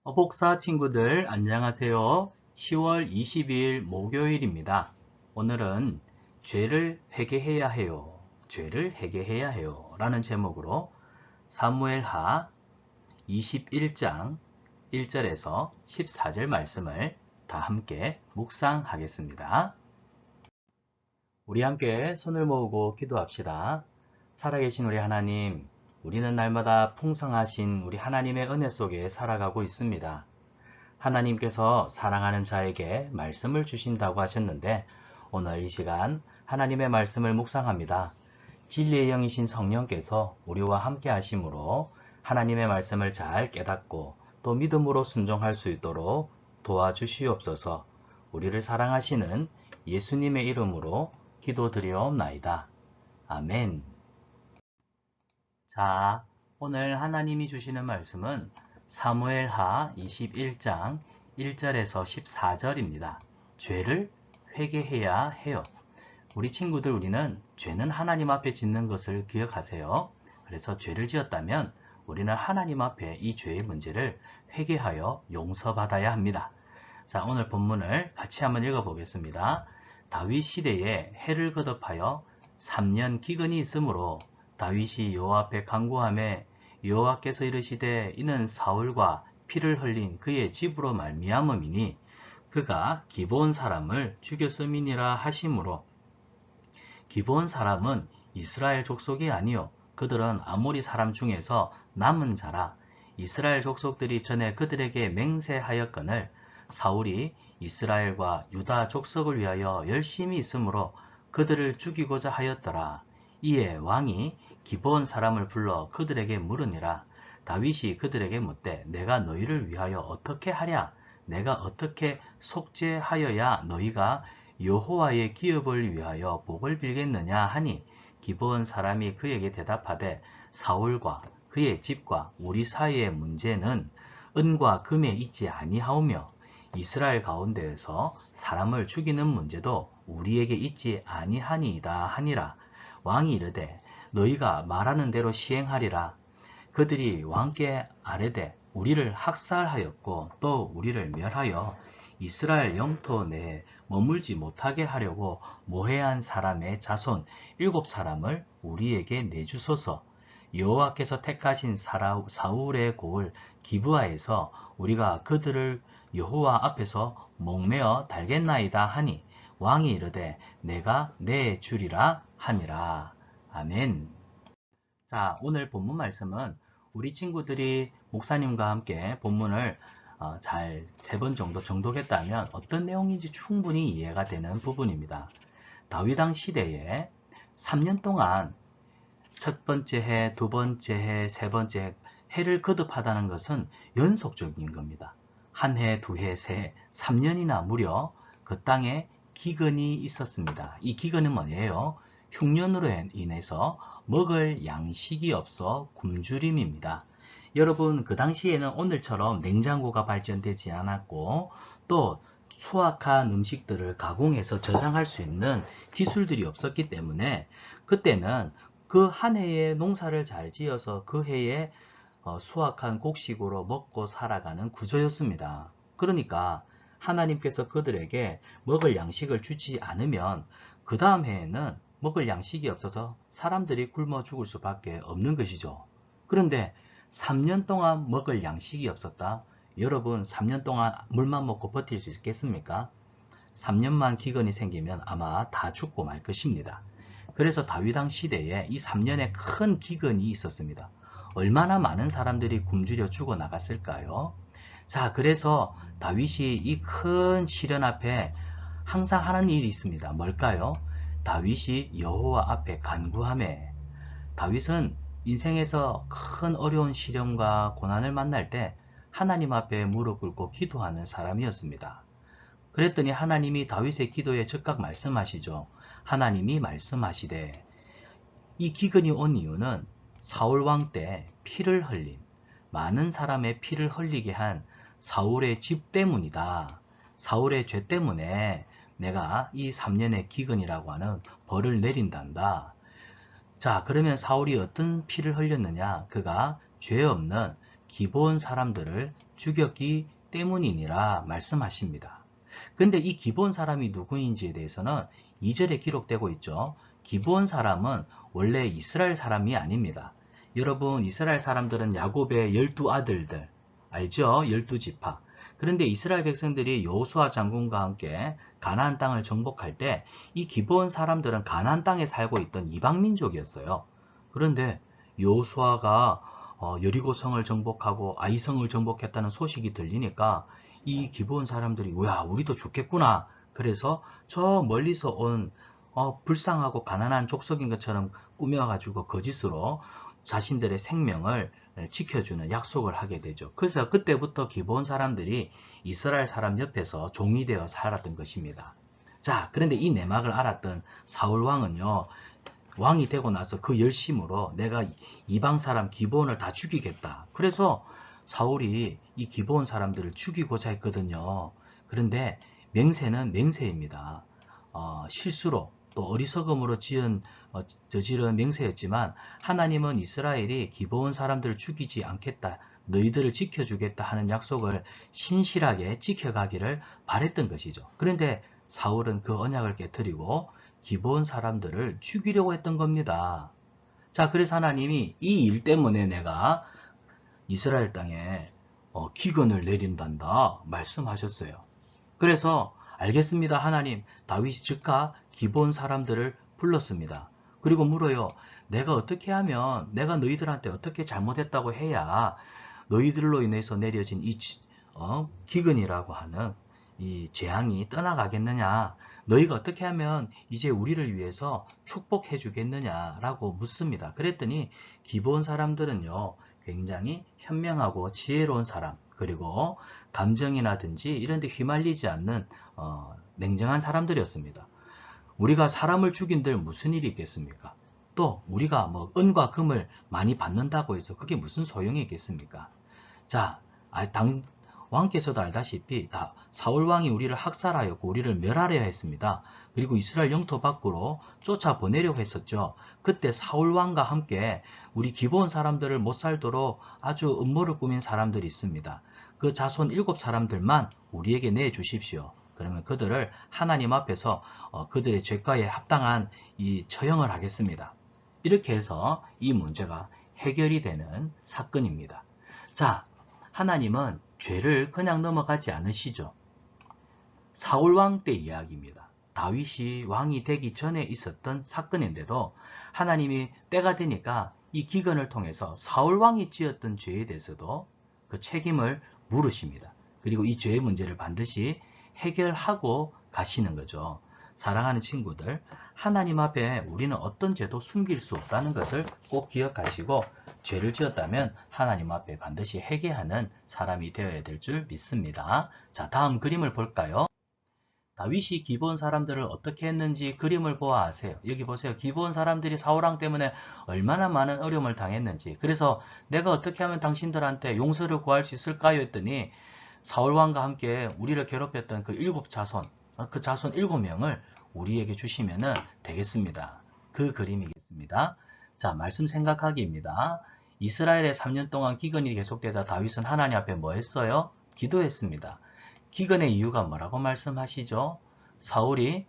어복사 친구들 안녕하세요. 10월 22일 목요일입니다. 오늘은 죄를 회개해야 해요. 죄를 회개해야 해요. 라는 제목으로 사무엘하 21장 1절에서 14절 말씀을 다 함께 묵상하겠습니다. 우리 함께 손을 모으고 기도합시다. 살아계신 우리 하나님, 우리는 날마다 풍성하신 우리 하나님의 은혜 속에 살아가고 있습니다. 하나님께서 사랑하는 자에게 말씀을 주신다고 하셨는데 오늘 이 시간 하나님의 말씀을 묵상합니다. 진리의 영이신 성령께서 우리와 함께 하심으로 하나님의 말씀을 잘 깨닫고 또 믿음으로 순종할 수 있도록 도와주시옵소서. 우리를 사랑하시는 예수님의 이름으로 기도드리옵나이다. 아멘. 자, 오늘 하나님이 주시는 말씀은 사무엘하 21장 1절에서 14절입니다. 죄를 회개해야 해요. 우리 친구들, 우리는 죄는 하나님 앞에 짓는 것을 기억하세요. 그래서 죄를 지었다면 우리는 하나님 앞에 이 죄의 문제를 회개하여 용서받아야 합니다. 자, 오늘 본문을 같이 한번 읽어보겠습니다. 다윗 시대에 해를 거듭하여 3년 기근이 있으므로 다윗이 여호와 앞에 간구하매 여호와께서 이르시되 이는 사울과 피를 흘린 그의 집으로 말미암음이니 그가 기브온 사람을 죽였음이니라 하심으로, 기브온 사람은 이스라엘 족속이 아니요 그들은 아모리 사람 중에서 남은 자라. 이스라엘 족속들이 전에 그들에게 맹세하였거늘 사울이 이스라엘과 유다 족속을 위하여 열심히 있으므로 그들을 죽이고자 하였더라. 이에 왕이 기브온 사람을 불러 그들에게 물으니라. 다윗이 그들에게 묻되 내가 너희를 위하여 어떻게 하랴? 내가 어떻게 속죄하여야 너희가 여호와의 기업을 위하여 복을 빌겠느냐 하니, 기브온 사람이 그에게 대답하되 사울과 그의 집과 우리 사이의 문제는 은과 금에 있지 아니하오며 이스라엘 가운데에서 사람을 죽이는 문제도 우리에게 있지 아니하니이다 하니라. 왕이 이르되 너희가 말하는 대로 시행하리라. 그들이 왕께 아뢰되 우리를 학살하였고 또 우리를 멸하여 이스라엘 영토 내에 머물지 못하게 하려고 모해한 사람의 자손 7사람을 우리에게 내주소서. 여호와께서 택하신 사울의 고을 기브아에서 우리가 그들을 여호와 앞에서 목매어 달겠나이다 하니, 왕이 이르되 내가 내주리라 하니라. 아멘. 자, 오늘 본문 말씀은 우리 친구들이 목사님과 함께 본문을 잘 3번 정도 정독했다면 어떤 내용인지 충분히 이해가 되는 부분입니다. 다윗왕 시대에 3년 동안 첫 번째 해, 두 번째 해, 세 번째 해, 해를 거듭하다는 것은 연속적인 겁니다. 한 해, 두 해, 세 해, 3년이나 무려 그 땅에 기근이 있었습니다. 이 기근은 뭐예요? 흉년으로 인해서 먹을 양식이 없어 굶주림입니다. 여러분, 그 당시에는 오늘처럼 냉장고가 발전되지 않았고 또 수확한 음식들을 가공해서 저장할 수 있는 기술들이 없었기 때문에 그때는 그 한 해에 농사를 잘 지어서 그 해에 수확한 곡식으로 먹고 살아가는 구조였습니다. 그러니까 하나님께서 그들에게 먹을 양식을 주지 않으면 그 다음 해에는 먹을 양식이 없어서 사람들이 굶어 죽을 수밖에 없는 것이죠. 그런데 3년 동안 먹을 양식이 없었다? 여러분, 3년 동안 물만 먹고 버틸 수 있겠습니까? 3년만 기근이 생기면 아마 다 죽고 말 것입니다. 그래서 다윗왕 시대에 이 3년에 큰 기근이 있었습니다. 얼마나 많은 사람들이 굶주려 죽어나갔을까요? 자, 그래서 다윗이 이 큰 시련 앞에 항상 하는 일이 있습니다. 뭘까요? 다윗이 여호와 앞에 간구하매, 다윗은 인생에서 큰 어려운 시련과 고난을 만날 때 하나님 앞에 무릎 꿇고 기도하는 사람이었습니다. 그랬더니 하나님이 다윗의 기도에 즉각 말씀하시죠. 하나님이 말씀하시되, 이 기근이 온 이유는 사울 왕 때 피를 흘린, 많은 사람의 피를 흘리게 한 사울의 집 때문이다. 사울의 죄 때문에 내가 이 3년의 기근이라고 하는 벌을 내린단다. 자, 그러면 사울이 어떤 피를 흘렸느냐? 그가 죄 없는 기브온 사람들을 죽였기 때문이니라 말씀하십니다. 근데 이 기브온 사람이 누구인지에 대해서는 2절에 기록되고 있죠. 기브온 사람은 원래 이스라엘 사람이 아닙니다. 여러분, 이스라엘 사람들은 야곱의 12아들들 알죠? 12지파. 그런데 이스라엘 백성들이 여호수아 장군과 함께 가나안 땅을 정복할 때 이 기브온 사람들은 가나안 땅에 살고 있던 이방 민족이었어요. 그런데 여호수아가 여리고성을 정복하고 아이성을 정복했다는 소식이 들리니까 이 기브온 사람들이 야, 우리도 죽겠구나. 그래서 저 멀리서 온 불쌍하고 가난한 족속인 것처럼 꾸며가지고 거짓으로 자신들의 생명을 지켜주는 약속을 하게 되죠. 그래서 그때부터 기브온 사람들이 이스라엘 사람 옆에서 종이 되어 살았던 것입니다. 자, 그런데 이 내막을 알았던 사울 왕은요, 왕이 되고 나서 그 열심으로 내가 이방 사람 기브온을 다 죽이겠다. 그래서 사울이 이 기브온 사람들을 죽이고자 했거든요. 그런데 맹세는 맹세입니다. 실수로 또 어리석음으로 저지른 맹세였지만 하나님은 이스라엘이 기브온 사람들을 죽이지 않겠다, 너희들을 지켜주겠다 하는 약속을 신실하게 지켜가기를 바랬던 것이죠. 그런데 사울은 그 언약을 깨뜨리고 기브온 사람들을 죽이려고 했던 겁니다. 자, 그래서 하나님이 이 일 때문에 내가 이스라엘 땅에 기근을 내린단다 말씀하셨어요. 그래서 알겠습니다, 하나님. 다윗이 즉각 기브온 사람들을 불렀습니다. 그리고 물어요. 내가 어떻게 하면, 내가 너희들한테 어떻게 잘못했다고 해야 너희들로 인해서 내려진 이 기근이라고 하는 이 재앙이 떠나가겠느냐, 너희가 어떻게 하면 이제 우리를 위해서 축복해 주겠느냐라고 묻습니다. 그랬더니 기브온 사람들은요, 굉장히 현명하고 지혜로운 사람, 그리고 감정이나든지 이런 데 휘말리지 않는 냉정한 사람들이었습니다. 우리가 사람을 죽인들 무슨 일이 있겠습니까? 또 우리가 뭐 은과 금을 많이 받는다고 해서 그게 무슨 소용이 있겠습니까? 자, 왕께서도 알다시피 사울왕이 우리를 학살하였고 우리를 멸하려 했습니다. 그리고 이스라엘 영토 밖으로 쫓아보내려고 했었죠. 그때 사울왕과 함께 우리 기브온 사람들을 못 살도록 아주 음모를 꾸민 사람들이 있습니다. 그 자손 7사람들만 우리에게 내주십시오. 그러면 그들을 하나님 앞에서 그들의 죄가에 합당한 이 처형을 하겠습니다. 이렇게 해서 이 문제가 해결이 되는 사건입니다. 자, 하나님은 죄를 그냥 넘어가지 않으시죠. 사울왕 때 이야기입니다. 다윗이 왕이 되기 전에 있었던 사건인데도 하나님이 때가 되니까 이 기근을 통해서 사울왕이 지었던 죄에 대해서도 그 책임을 물으십니다. 그리고 이 죄의 문제를 반드시 해결하고 가시는 거죠. 사랑하는 친구들, 하나님 앞에 우리는 어떤 죄도 숨길 수 없다는 것을 꼭 기억하시고 죄를 지었다면 하나님 앞에 반드시 회개하는 사람이 되어야 될 줄 믿습니다. 자, 다음 그림을 볼까요? 다윗이 기브온 사람들을 어떻게 했는지 그림을 보아 아세요. 여기 보세요. 기브온 사람들이 사울왕 때문에 얼마나 많은 어려움을 당했는지. 그래서 내가 어떻게 하면 당신들한테 용서를 구할 수 있을까요? 했더니 사울왕과 함께 우리를 괴롭혔던 그 7자손, 그 자손 7명을 우리에게 주시면 되겠습니다. 그 그림이겠습니다. 자, 말씀 생각하기입니다. 이스라엘의 3년 동안 기근이 계속되자 다윗은 하나님 앞에 뭐 했어요? 기도했습니다. 기근의 이유가 뭐라고 말씀하시죠? 사울이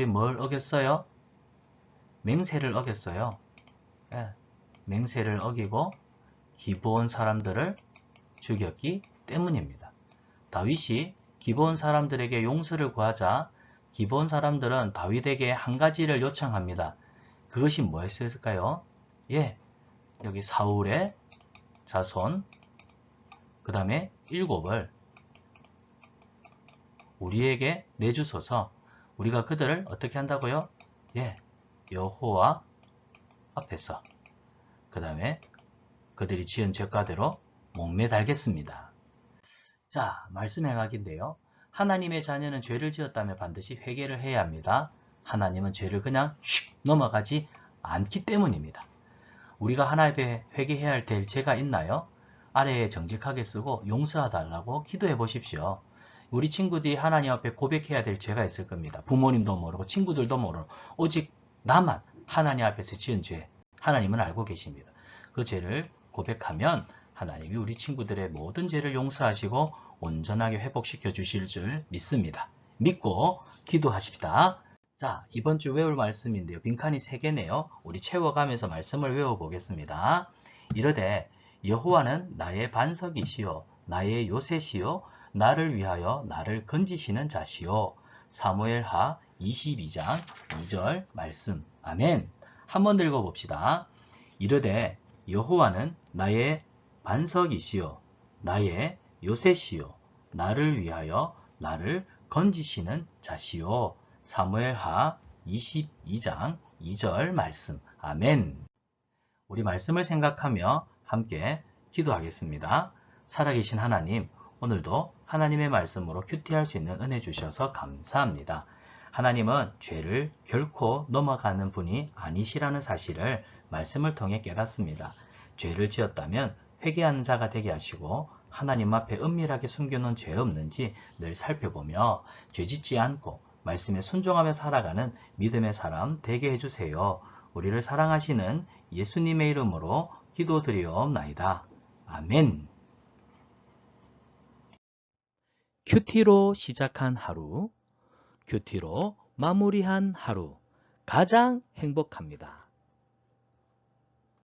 뭘 어겼어요? 맹세를 어겼어요. 네, 맹세를 어기고 기브온 사람들을 죽였기 때문입니다. 다윗이 기브온 사람들에게 용서를 구하자 기브온 사람들은 다윗에게 한 가지를 요청합니다. 그것이 뭐였을까요? 예, 여기 사울의 자손, 그 다음에 7을 우리에게 내주소서. 우리가 그들을 어떻게 한다고요? 예, 여호와 앞에서, 그 다음에 그들이 지은 죄가대로 목매 달겠습니다. 자, 말씀 행하기인데요. 하나님의 자녀는 죄를 지었다면 반드시 회개를 해야 합니다. 하나님은 죄를 그냥 슉 넘어가지 않기 때문입니다. 우리가 하나님께 회개해야 될 죄가 있나요? 아래에 정직하게 쓰고 용서해달라고 기도해 보십시오. 우리 친구들이 하나님 앞에 고백해야 될 죄가 있을 겁니다. 부모님도 모르고 친구들도 모르고 오직 나만 하나님 앞에서 지은 죄, 하나님은 알고 계십니다. 그 죄를 고백하면 하나님이 우리 친구들의 모든 죄를 용서하시고 온전하게 회복시켜 주실 줄 믿습니다. 믿고 기도하십시다. 자, 이번 주 외울 말씀인데요. 빈칸이 3개네요. 우리 채워가면서 말씀을 외워보겠습니다. 이르되 여호와는 나의 반석이시요 나의 요새시요 나를 위하여 나를 건지시는 자시요. 사무엘하 22장 2절 말씀. 아멘. 한번 더 읽어봅시다. 이르되 여호와는 나의 반석이시요 나의 요새시요 나를 위하여 나를 건지시는 자시요. 사무엘하 22장 2절 말씀. 아멘. 우리 말씀을 생각하며 함께 기도하겠습니다. 살아계신 하나님, 오늘도 하나님의 말씀으로 큐티할 수 있는 은혜 주셔서 감사합니다. 하나님은 죄를 결코 넘어가는 분이 아니시라는 사실을 말씀을 통해 깨닫습니다. 죄를 지었다면 회개하는 자가 되게 하시고 하나님 앞에 은밀하게 숨겨놓은 죄 없는지 늘 살펴보며 죄짓지 않고 말씀에 순종하며 살아가는 믿음의 사람 되게 해주세요. 우리를 사랑하시는 예수님의 이름으로 기도드리옵나이다. 아멘. 큐티로 시작한 하루, 큐티로 마무리한 하루, 가장 행복합니다.